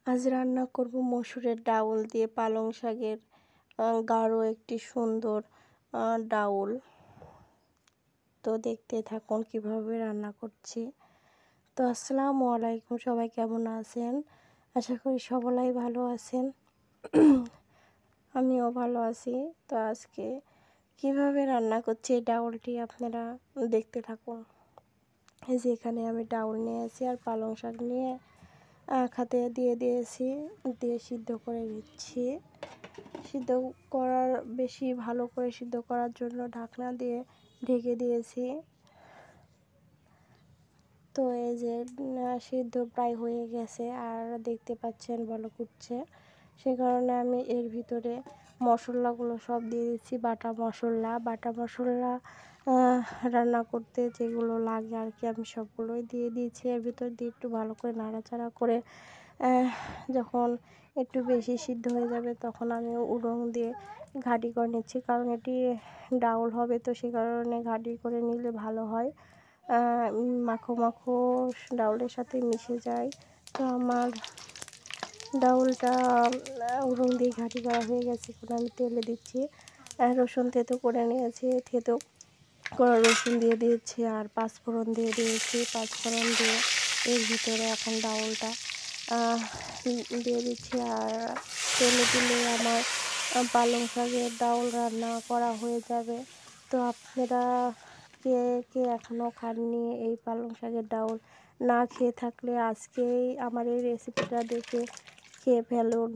আজ রান্না করব মসুরের ডাউল দিয়ে পালং শাকের গাঢ় একটি সুন্দর ডাউল। তো দেখতে থাকুন কিভাবে রান্না করছি। তো আসসালামু আলাইকুম, সবাই কেমন আছেন? আশা করি সকলেই ভালো আছেন। আমিও ভালো আছি। তো আজকে কিভাবে রান্না করছি এই ডাউলটি আপনারা দেখতে থাকুন। এই যে এখানে আমি ডাউল নিয়েছি আর পালং শাক নিয়ে খাতে দিয়ে দিয়েছি, দিয়ে সিদ্ধ করে দিচ্ছি। সিদ্ধ করার বেশি ভালো করে সিদ্ধ করার জন্য ঢাকনা দিয়ে ঢেকে দিয়েছি। তো এই যে সিদ্ধ প্রায় হয়ে গেছে আর দেখতে পাচ্ছেন বলক উঠছে, সে কারণে আমি এর ভিতরে মশলাগুলো সব দিয়ে দিচ্ছি। বাটা মশলা রান্না করতে যেগুলো লাগে আর কি, আমি সবগুলোই দিয়ে দিয়েছি এর ভিতর দিয়ে একটু ভালো করে নাড়াচাড়া করে যখন একটু বেশি সিদ্ধ হয়ে যাবে তখন আমি উনুন দিয়ে ঘাঁটি করে নিচ্ছি, কারণ এটি ডাউল হবে, তো সে কারণে ঘাঁটি করে নিলে ভালো হয়, মাখো মাখো ডাউলের সাথে মিশে যায়। তো আমার ডাউলটা উনুন দিয়ে ঘাঁটি করা হয়ে গেছে, এখন আমি তেলে দিচ্ছি। রসুন থেতো করে নিয়েছি, থেতো করা রসুন দিয়ে দিয়েছি আর পাঁচফোড়ন দিয়ে দিয়েছি। পাঁচফোড়ন দিয়ে এর ভিতরে এখন ডাউলটা দিয়ে দিচ্ছি আর তেলে দিলে আমার পালং শাকের ডাউল রান্না করা হয়ে যাবে। তো আপনারা কে কে এখনও খাননি এই পালং শাকের ডাউল? না খেয়ে থাকলে আজকেই আমার এই রেসিপিটা দেখে খেয়ে ফেলুন।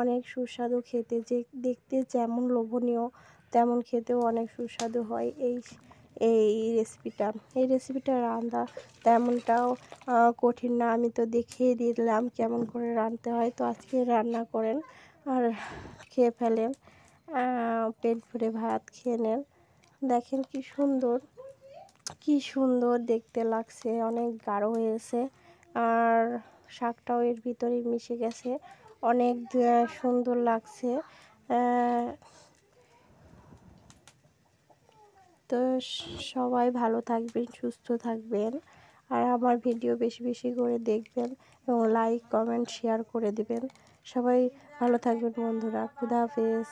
অনেক সুস্বাদু খেতে, যে দেখতে যেমন লোভনীয় তেমন খেতেও অনেক সুস্বাদু হয় এই রেসিপিটা রান্না তেমনটাও কঠিন না। আমি তো দেখিয়ে দিলাম কেমন করে রাঁধতে হয়। তো আজকে রান্না করেন আর খেয়ে ফেলেন, পেট ভরে ভাত খেয়ে নেন। দেখেন কি সুন্দর দেখতে লাগছে, অনেক গাঢ় হয়েছে আর শাকটাও এর ভিতরে মিশে গেছে, অনেক সুন্দর লাগছে। তো সবাই ভালো থাকবেন, সুস্থ থাকবেন আর আমার ভিডিও বেশি বেশি করে দেখবেন এবং লাইক কমেন্ট শেয়ার করে দিবেন। সবাই ভালো থাকবেন বন্ধুরা। খুদা হাফেজ।